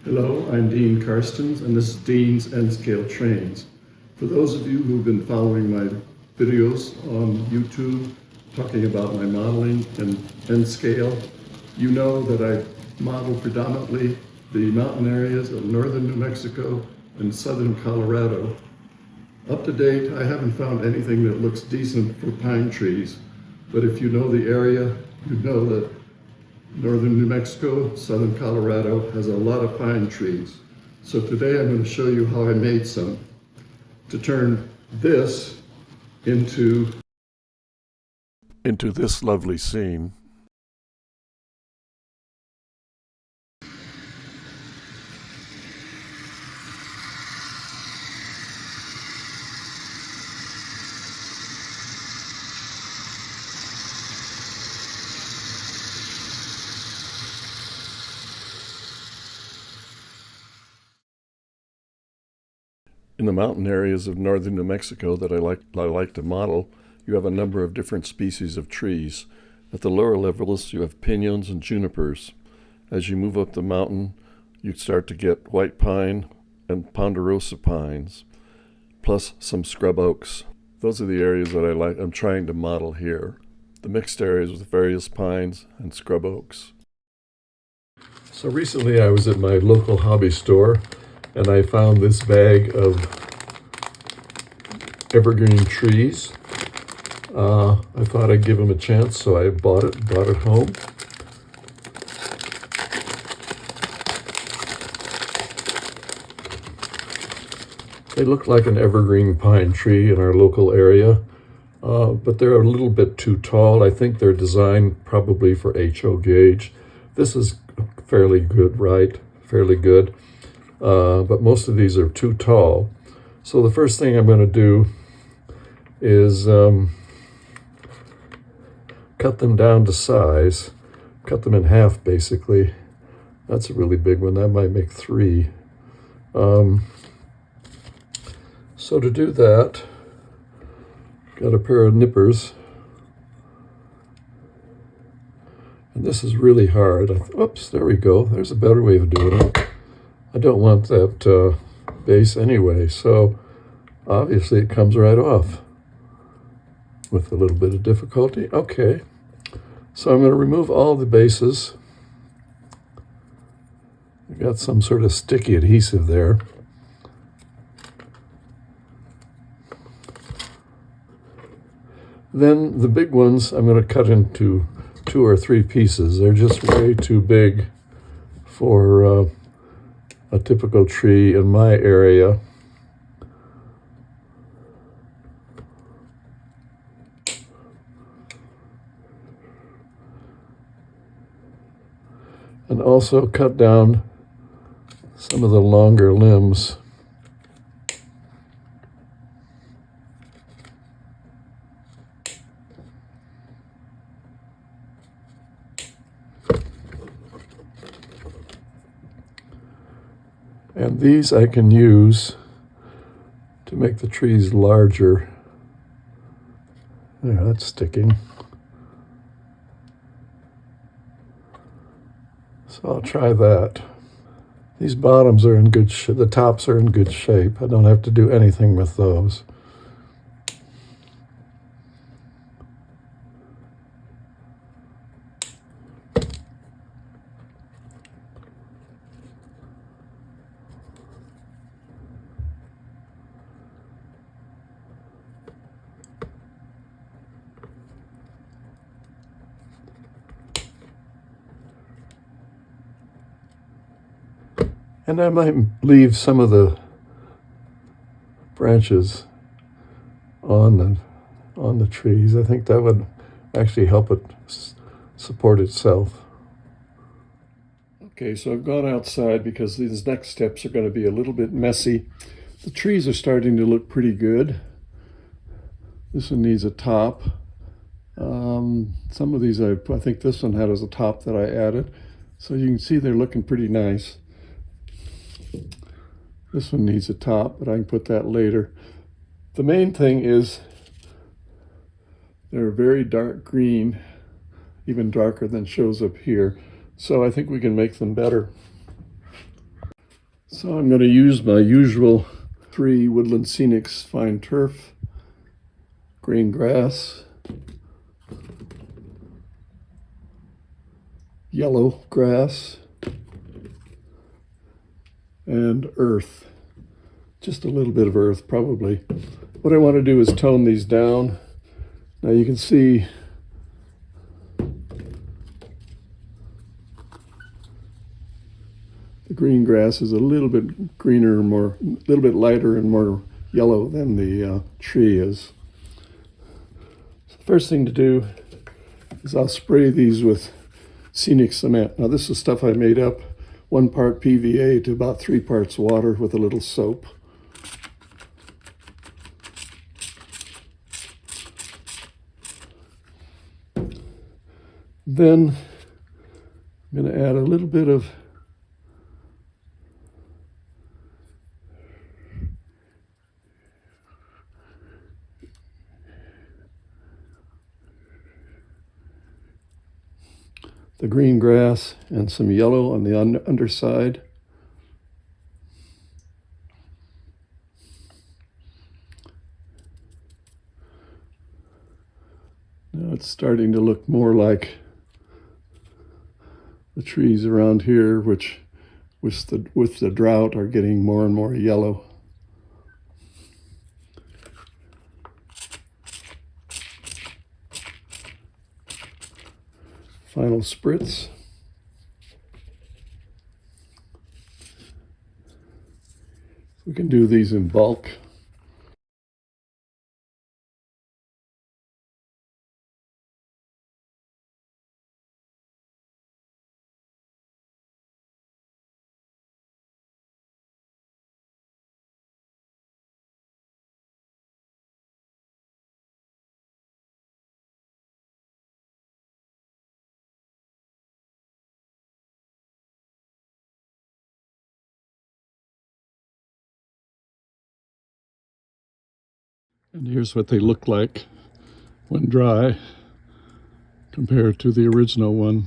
Hello, I'm Dean Karstens, and this is Dean's N-Scale Trains. For those of you who've been following my videos on YouTube, talking about my modeling and N-Scale, you know that I model predominantly the mountain areas of northern New Mexico and southern Colorado. Up to date, I haven't found anything that looks decent for pine trees, but if you know the area, you know that northern New Mexico, southern Colorado has a lot of pine trees. So today I'm going to show you how I made some to turn this into this lovely scene. In the mountain areas of northern New Mexico that I like to model, you have a number of different species of trees. At the lower levels, you have piñons and junipers. As you move up the mountain, you start to get white pine and ponderosa pines, plus some scrub oaks. Those are the areas that I'm trying to model here. The mixed areas with various pines and scrub oaks. So recently I was at my local hobby store and I found this bag of evergreen trees. I thought I'd give them a chance, so I bought it home. They look like an evergreen pine tree in our local area, but they're a little bit too tall. I think they're designed probably for HO gauge. This is fairly good, right? Fairly good. But most of these are too tall. So the first thing I'm going to do is cut them down to size, cut them in half basically. That's a really big one, that might make 3. So to do that, got a pair of nippers. And this is really hard. Oops, there we go. There's a better way of doing it. I don't want that base anyway, so obviously it comes right off with a little bit of difficulty. Okay, so I'm going to remove all the bases. I got some sort of sticky adhesive there. Then the big ones I'm going to cut into 2 or 3 pieces. They're just way too big for a typical tree in my area. And also cut down some of the longer limbs. And these I can use to make the trees larger. There, that's sticking. So I'll try that. These bottoms are in good shape. The tops are in good shape. I don't have to do anything with those. And I might leave some of the branches on the trees. I think that would actually help it support itself. Okay, so I've gone outside because these next steps are going to be a little bit messy. The trees are starting to look pretty good. This one needs a top. Some of these, I think this one had as a top that I added. So you can see they're looking pretty nice. This one needs a top, but I can put that later. The main thing is they're very dark green, even darker than shows up here. So I think we can make them better. So I'm going to use my usual 3 Woodland Scenics fine turf, green grass, yellow grass, and earth. Just a little bit of earth, probably. What I want to do is tone these down. Now you can see the green grass is a little bit greener, a little bit lighter and more yellow than the tree is. So the first thing to do is I'll spray these with scenic cement. Now this is stuff I made up, 1 part PVA to about 3 parts water with a little soap. Then I'm going to add a little bit of the green grass and some yellow on the underside. Now it's starting to look more like the trees around here, which with the drought are getting more and more yellow. Final spritz. We can do these in bulk. And here's what they look like when dry compared to the original one.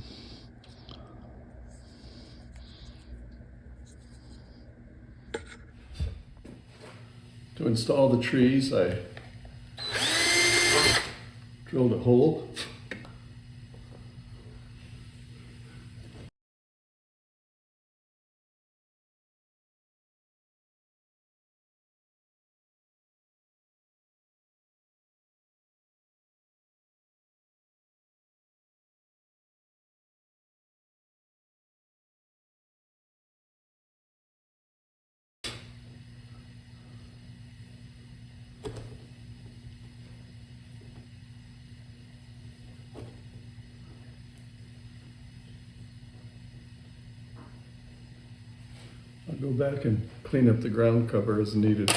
To install the trees, I drilled a hole. I'll go back and clean up the ground cover as needed.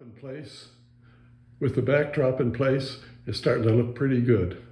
in place, with the backdrop in place, it's starting to look pretty good.